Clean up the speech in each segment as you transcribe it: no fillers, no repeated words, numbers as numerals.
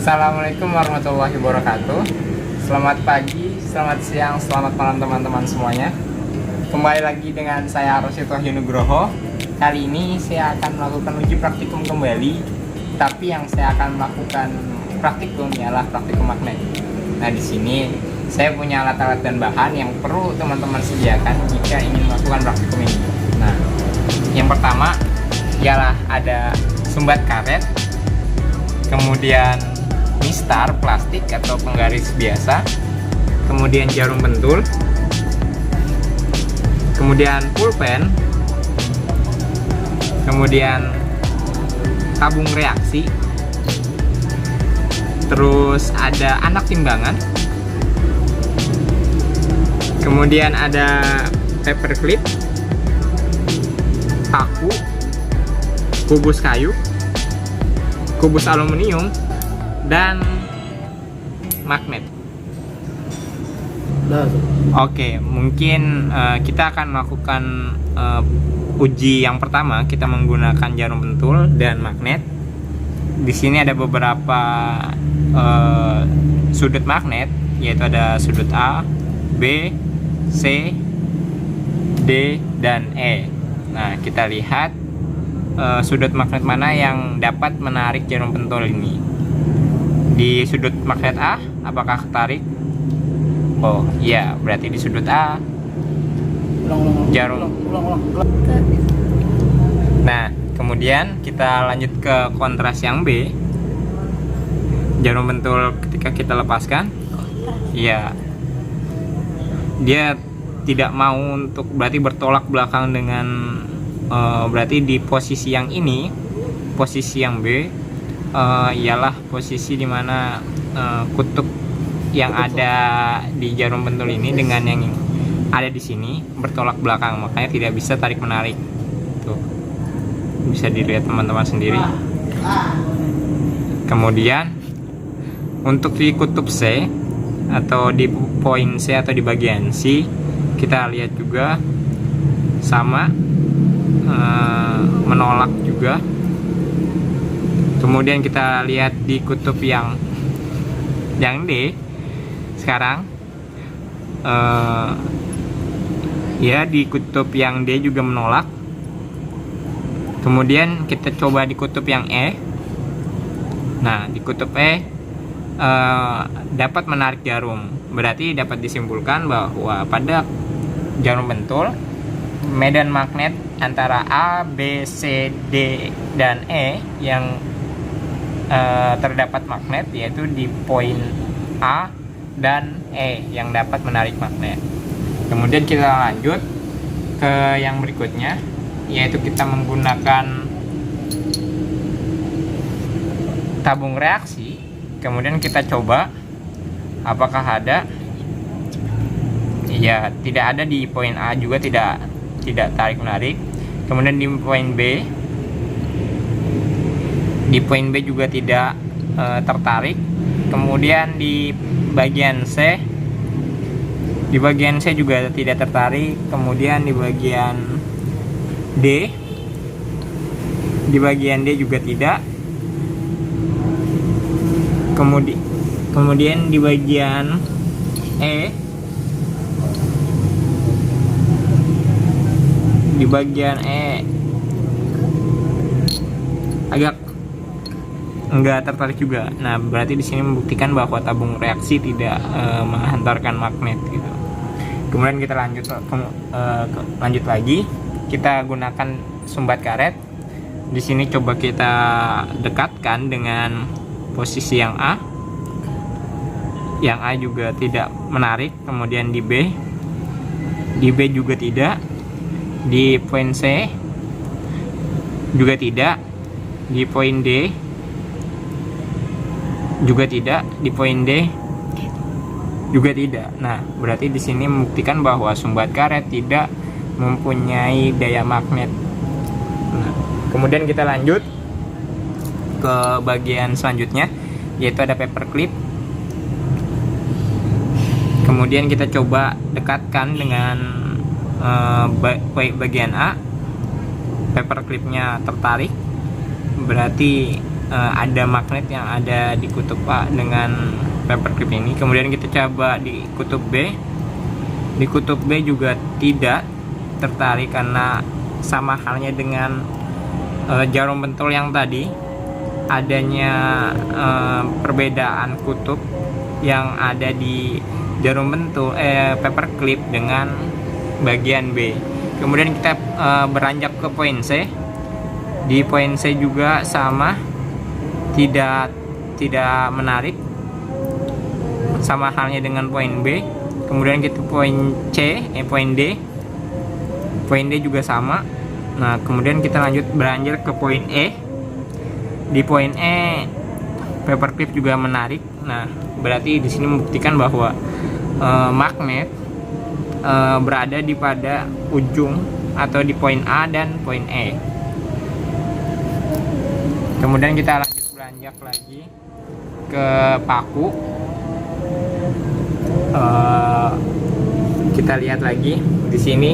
Assalamualaikum warahmatullahi wabarakatuh. Selamat pagi, selamat siang, selamat malam teman-teman semuanya. Kembali lagi dengan saya Rosito Nugroho. Kali ini saya akan melakukan uji praktikum kembali, tapi yang saya akan melakukan praktikum ialah praktikum magnet. Nah, di sini saya punya alat-alat dan bahan yang perlu teman-teman sediakan jika ingin melakukan praktikum ini. Nah, yang pertama ialah ada sumbat karet, kemudian mistar plastik atau penggaris biasa, kemudian jarum pentul, kemudian pulpen, kemudian tabung reaksi, terus ada anak timbangan, kemudian ada paperclip, paku, kubus kayu, kubus aluminium, dan magnet. Oke, mungkin kita akan melakukan uji yang pertama. Kita menggunakan jarum pentul dan magnet. Di sini ada beberapa sudut magnet, yaitu ada sudut A, B, C, D, dan E. Nah, kita lihat sudut magnet mana yang dapat menarik jarum pentul ini. Di sudut magnet A, apakah ketarik? Oh iya, berarti di sudut A jarum. Nah, kemudian kita lanjut ke kontras yang B. Jarum pentul ketika kita lepaskan, iya, dia tidak mau untuk berarti bertolak belakang dengan berarti di posisi yang ini, posisi yang B ialah posisi dimana kutub yang ada di jarum pentul ini dengan yang ada di sini bertolak belakang, makanya tidak bisa tarik menarik. Tuh, bisa dilihat teman-teman sendiri. Kemudian untuk di kutub C atau di poin C atau di bagian C, kita lihat juga sama, menolak juga. Kemudian kita lihat di kutub yang D sekarang, ya di kutub yang D juga menolak. Kemudian kita coba di kutub yang E. Nah, di kutub E dapat menarik jarum. Berarti dapat disimpulkan bahwa pada jarum pentul medan magnet antara A, B, C, D, dan E yang terdapat magnet, yaitu di poin A dan E yang dapat menarik magnet. Kemudian kita lanjut ke yang berikutnya, yaitu kita menggunakan tabung reaksi. Kemudian kita coba apakah ada. Ya, tidak ada di poin A, juga tidak tarik menarik. Kemudian di poin B, juga tidak tertarik. Kemudian di bagian C, juga tidak tertarik. Kemudian di bagian D, juga tidak. Kemudian di bagian E, agak enggak tertarik juga. Nah, berarti di sini membuktikan bahwa tabung reaksi tidak menghantarkan magnet gitu. Kemudian kita lanjut lagi. Kita gunakan sumbat karet. Di sini coba kita dekatkan dengan posisi yang A. Yang A juga tidak menarik. Kemudian di B juga tidak. Di poin C juga tidak. Di poin D juga tidak, di poin D juga tidak. Nah, berarti di sini membuktikan bahwa sumbat karet tidak mempunyai daya magnet. Nah, kemudian kita lanjut ke bagian selanjutnya, yaitu ada paperclip. Kemudian kita coba dekatkan dengan bagian A. Paperclipnya tertarik, berarti ada magnet yang ada di kutub A dengan paperclip ini. Kemudian kita coba di kutub B. Di kutub B juga tidak tertarik karena sama halnya dengan jarum pentul yang tadi, adanya perbedaan kutub yang ada di jarum pentul paperclip dengan bagian B. Kemudian kita beranjak ke poin C. Di poin C juga sama, tidak menarik, sama halnya dengan poin B. Kemudian kita poin D. Poin D juga sama. Nah, kemudian kita lanjut beranjak ke poin E. Di poin E paperclip juga menarik. Nah, berarti di sini membuktikan bahwa magnet berada di pada ujung atau di poin A dan poin E. Kemudian kita lanjut beranjak lagi ke paku. Kita lihat lagi di sini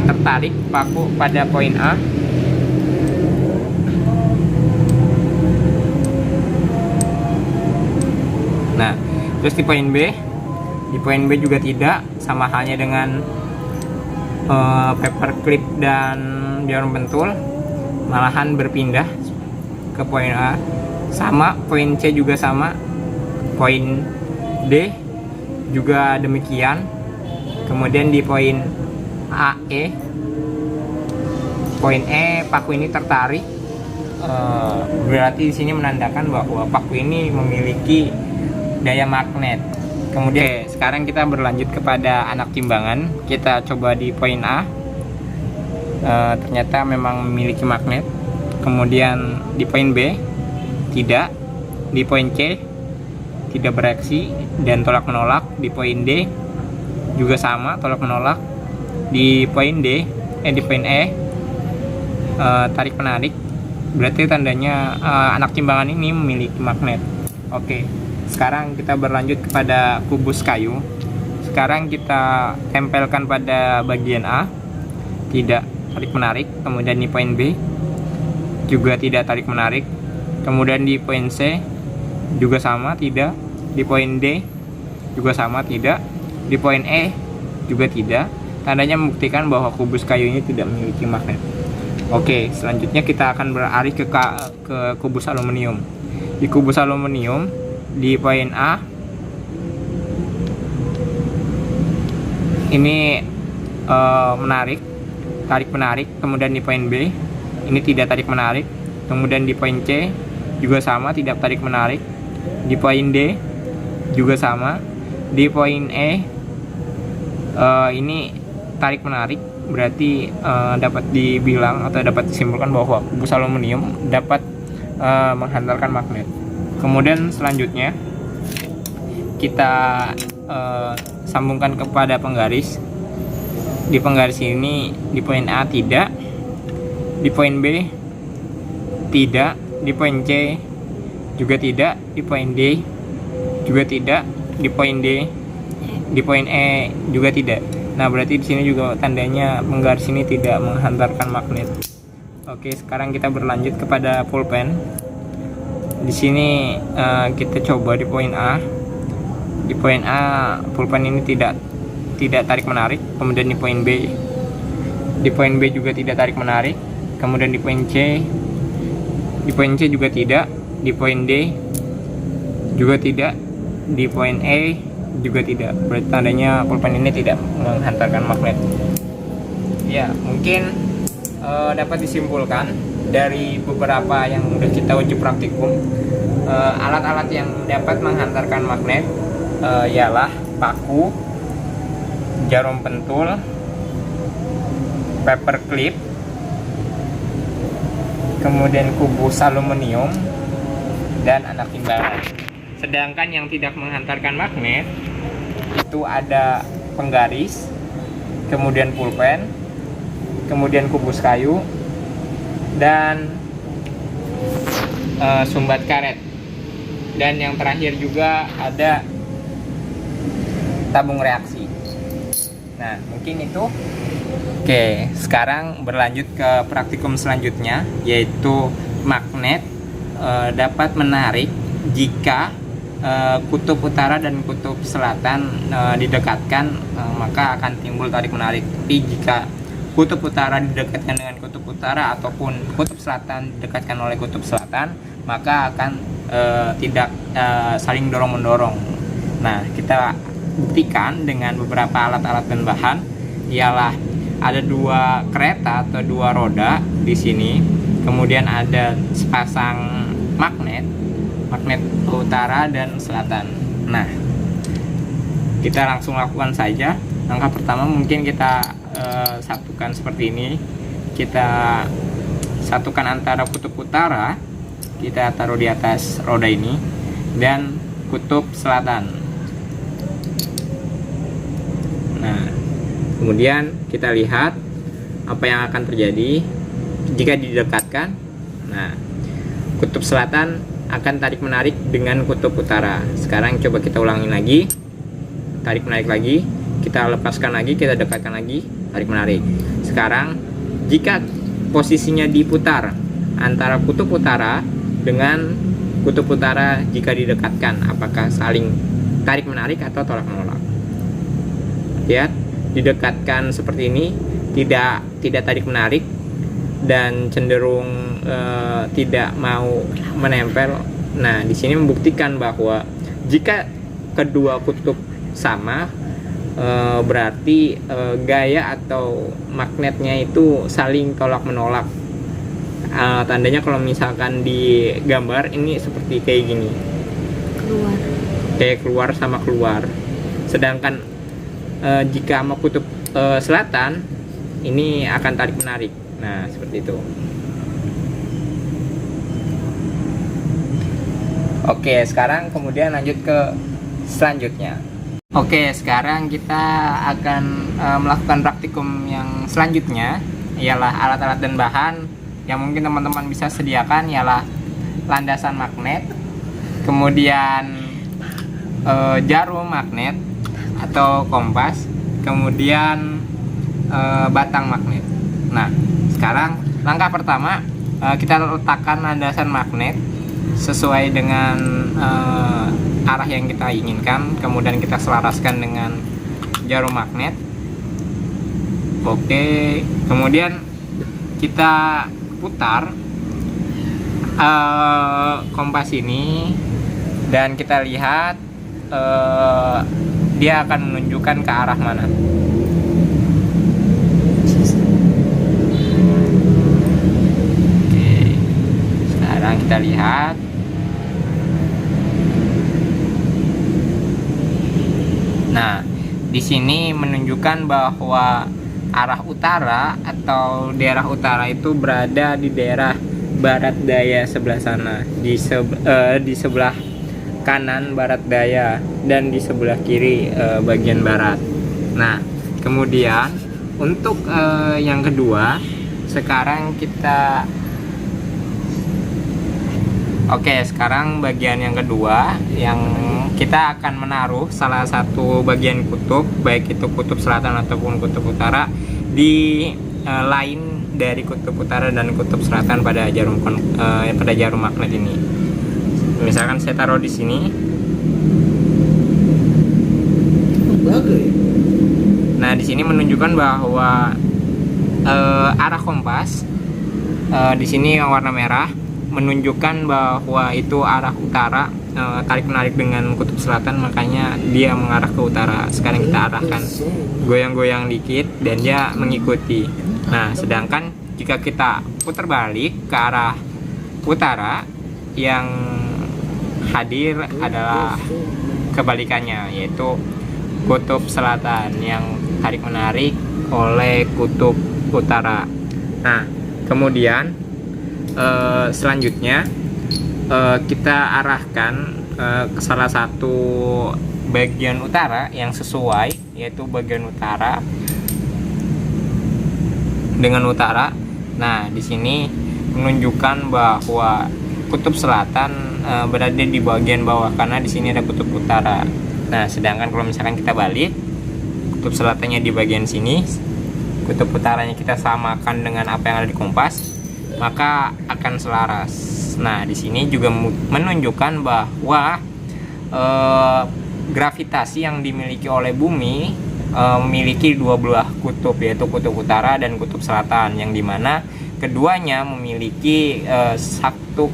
tertarik paku pada poin A. Nah, terus di poin B, juga tidak, sama halnya dengan paperclip dan jarum pentul, malahan berpindah ke poin A. Sama, poin C juga sama, poin D juga demikian. Kemudian di poin poin E paku ini tertarik. Berarti di sini menandakan bahwa paku ini memiliki daya magnet. Kemudian sekarang kita berlanjut kepada anak timbangan. Kita coba di poin A. Ternyata memang memiliki magnet. Kemudian di poin B tidak. Di poin C tidak bereaksi dan tolak menolak. Di poin D juga sama, tolak menolak. Di poin di poin E tarik menarik. Berarti tandanya anak timbangan ini memiliki magnet. Oke, sekarang kita berlanjut kepada kubus kayu. Sekarang kita tempelkan pada bagian A, tidak tarik menarik. Kemudian di poin B juga tidak tarik menarik. Kemudian di poin C juga sama, tidak. Di poin D juga sama, tidak. Di poin E juga tidak. Tandanya membuktikan bahwa kubus kayu ini tidak memiliki magnet. Oke, selanjutnya kita akan beralih ke kubus aluminium. Di kubus aluminium, di poin A ini menarik, tarik menarik. Kemudian di poin B ini tidak tarik menarik. Kemudian di poin C juga sama, tidak tarik menarik. Di poin D juga sama. Di poin E ini tarik menarik. Berarti dapat dibilang atau dapat disimpulkan bahwa kubus aluminium dapat menghantarkan magnet. Kemudian selanjutnya kita sambungkan kepada penggaris. Di penggaris ini di poin A tidak, di poin B tidak, di poin C juga tidak, di poin D juga tidak, di poin D, di poin E juga tidak. Nah, berarti di sini juga tandanya penggaris ini tidak menghantarkan magnet. Oke, sekarang kita berlanjut kepada pulpen. Di sini kita coba di poin A. Di poin A pulpen ini tidak tarik menarik. Kemudian di poin B juga tidak tarik menarik. Kemudian di poin C juga tidak. Di poin D juga tidak. Di poin E juga tidak. Berarti tandanya pulpen ini tidak menghantarkan magnet. Ya, mungkin dapat disimpulkan dari beberapa yang sudah kita uji praktikum, alat-alat yang dapat menghantarkan magnet ialah paku, jarum pentul, paperclip, kemudian kubus aluminium, dan anak timbangan. Sedangkan yang tidak menghantarkan magnet itu ada penggaris, kemudian pulpen, kemudian kubus kayu, dan sumbat karet. Dan yang terakhir juga ada tabung reaksi. Nah, mungkin itu. Oke, sekarang berlanjut ke praktikum selanjutnya, yaitu magnet dapat menarik jika kutub utara dan kutub selatan didekatkan, maka akan timbul tarik menarik. Tapi jika kutub utara didekatkan dengan kutub utara ataupun kutub selatan didekatkan oleh kutub selatan, maka akan tidak saling dorong mendorong. Nah, kita buktikan dengan beberapa alat-alat dan bahan, ialah ada dua kereta atau dua roda di sini, kemudian ada sepasang magnet utara dan selatan. Nah, kita langsung lakukan saja. Langkah pertama mungkin kita satukan seperti ini. Kita satukan antara kutub utara, kita taruh di atas roda ini, dan kutub selatan. Nah, kemudian kita lihat apa yang akan terjadi jika didekatkan. Nah, kutub selatan akan tarik menarik dengan kutub utara. Sekarang coba kita ulangi lagi, tarik menarik lagi, kita lepaskan lagi, kita dekatkan lagi, tarik menarik. Sekarang jika posisinya diputar antara kutub utara dengan kutub utara, jika didekatkan, apakah saling tarik menarik atau tolak menolak? Lihat, didekatkan seperti ini tidak tarik menarik dan cenderung tidak mau menempel. Nah, di sini membuktikan bahwa jika kedua kutub sama, berarti gaya atau magnetnya itu saling tolak menolak. Tandanya kalau misalkan di gambar ini seperti kayak gini, keluar sama keluar. Sedangkan jika sama kutub selatan ini akan tarik menarik. Nah, seperti itu. Oke, sekarang kemudian lanjut ke selanjutnya. Oke, sekarang kita akan melakukan praktikum yang selanjutnya, ialah alat-alat dan bahan yang mungkin teman-teman bisa sediakan, ialah landasan magnet, kemudian jarum magnet atau kompas, kemudian batang magnet. Nah, sekarang langkah pertama, kita letakkan landasan magnet sesuai dengan arah yang kita inginkan, kemudian kita selaraskan dengan jarum magnet. Oke, kemudian kita putar kompas ini dan kita lihat dia akan menunjukkan ke arah mana. Oke, sekarang kita lihat. Nah, di sini menunjukkan bahwa arah utara atau daerah utara itu berada di daerah barat daya sebelah sana, di sebelah kanan barat daya dan di sebelah kiri bagian barat. Nah, kemudian untuk yang kedua, sekarang kita sekarang bagian yang kedua, yang kita akan menaruh salah satu bagian kutub, baik itu kutub selatan ataupun kutub utara, di lain dari kutub utara dan kutub selatan pada jarum magnet ini. Misalkan saya taruh di sini. Nah, di sini menunjukkan bahwa arah kompas di sini yang warna merah menunjukkan bahwa itu arah utara, tarik menarik dengan kutub selatan, makanya dia mengarah ke utara. Sekarang kita arahkan, goyang-goyang dikit dan dia mengikuti. Nah, sedangkan jika kita putar balik ke arah utara, yang hadir adalah kebalikannya, yaitu kutub selatan yang tarik menarik oleh kutub utara. Nah, kemudian selanjutnya kita arahkan ke salah satu bagian utara yang sesuai, yaitu bagian utara dengan utara. Nah, di sini menunjukkan bahwa kutub selatan berada di bagian bawah karena di sini ada kutub utara. Nah, sedangkan kalau misalkan kita balik, kutub selatannya di bagian sini, kutub utaranya kita samakan dengan apa yang ada di kompas. maka akan selaras. Nah, di sini juga menunjukkan bahwa gravitasi yang dimiliki oleh bumi memiliki dua belah kutub, yaitu kutub utara dan kutub selatan, yang dimana keduanya memiliki satu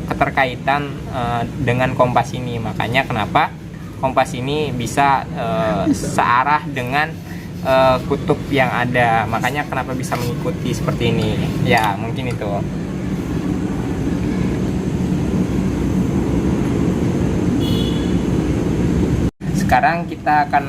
keterkaitan dengan kompas ini. Makanya kenapa kompas ini bisa searah dengan kutub yang ada, makanya kenapa bisa mengikuti seperti ini ya, mungkin itu. Sekarang kita akan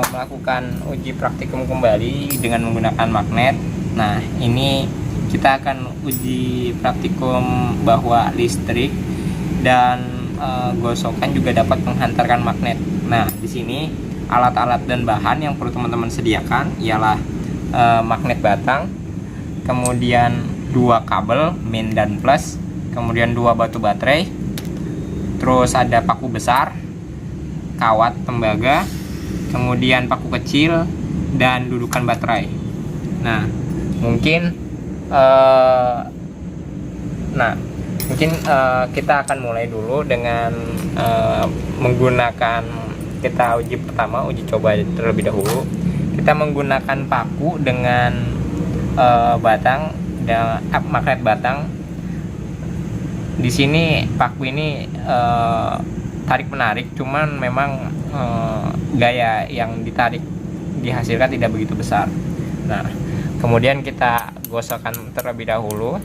melakukan uji praktikum kembali dengan menggunakan magnet. Nah, ini kita akan uji praktikum bahwa listrik dan gosokan juga dapat menghantarkan magnet. Nah, di sini alat-alat dan bahan yang perlu teman-teman sediakan ialah magnet batang, kemudian 2 kabel min dan plus, kemudian 2 batu baterai, terus ada paku besar, kawat tembaga, kemudian paku kecil, dan dudukan baterai. Nah, mungkin kita akan mulai dulu dengan menggunakan, kita uji pertama, uji coba terlebih dahulu. Kita menggunakan paku dengan batang dan magnet batang. Di sini paku ini tarik menarik, cuman memang gaya yang ditarik dihasilkan tidak begitu besar. Nah, kemudian kita gosokkan terlebih dahulu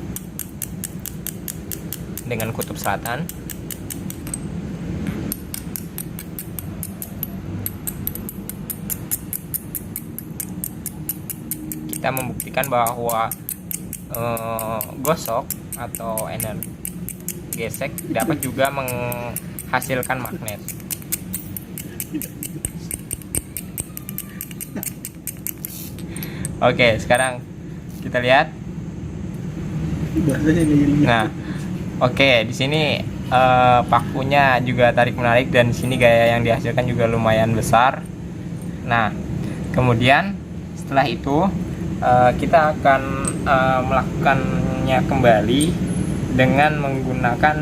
dengan kutub selatan. Kita membuktikan bahwa gosok atau energi gesek dapat juga menghasilkan magnet. Oke, sekarang kita lihat. Nah, oke, di sini pakunya juga tarik menarik, dan di sini gaya yang dihasilkan juga lumayan besar. Nah, kemudian setelah itu kita akan melakukannya kembali dengan menggunakan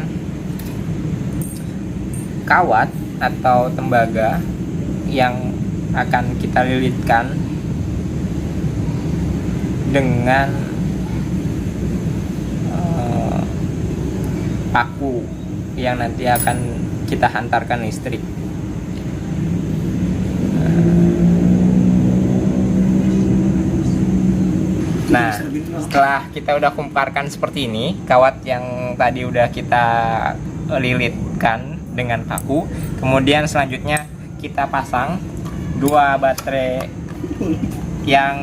kawat atau tembaga yang akan kita lilitkan dengan paku yang nanti akan kita hantarkan listrik. Nah, setelah kita udah kumparkan seperti ini, kawat yang tadi udah kita lilitkan dengan paku, kemudian selanjutnya kita pasang 2 baterai yang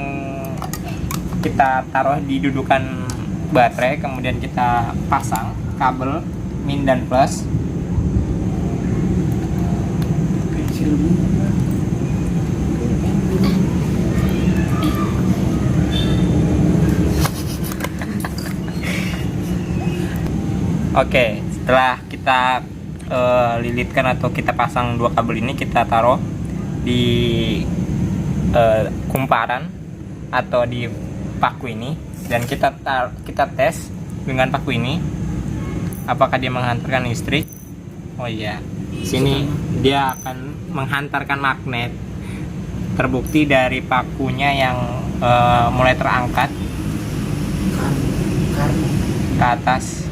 kita taruh di dudukan baterai, kemudian kita pasang kabel min dan plus. Oke, setelah kita lilitkan atau kita pasang 2 kabel ini, kita taruh di kumparan atau di paku ini, dan kita tes dengan paku ini apakah dia menghantarkan listrik. Oh iya, sini dia akan menghantarkan magnet. Terbukti dari pakunya yang mulai terangkat ke atas.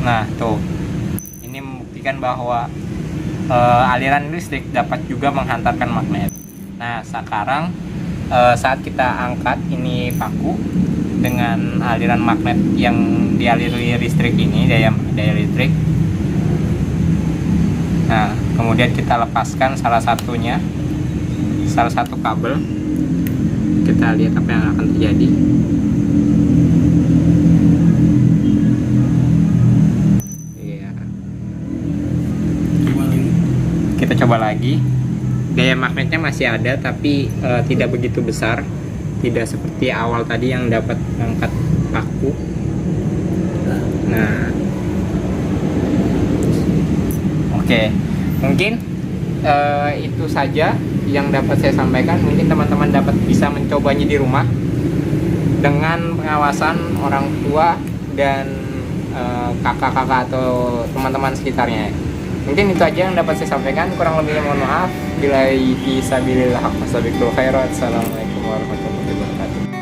Nah, tuh, ini membuktikan bahwa aliran listrik dapat juga menghantarkan magnet. Nah, sekarang saat kita angkat ini paku dengan aliran magnet yang dialiri listrik ini, daya listrik. Nah, kemudian kita lepaskan salah satu kabel. Kita lihat apa yang akan terjadi. Kita coba lagi. Gaya magnetnya masih ada, tapi tidak begitu besar, tidak seperti awal tadi yang dapat angkat paku. Nah, oke, mungkin itu saja yang dapat saya sampaikan. Mungkin teman-teman dapat bisa mencobanya di rumah. dengan pengawasan orang tua dan kakak-kakak atau teman-teman sekitarnya. Mungkin itu aja yang dapat saya sampaikan, kurang lebihnya mohon maaf. Bila fisabilillah haq wasabiqul khairat. Assalamualaikum warahmatullahi wabarakatuh.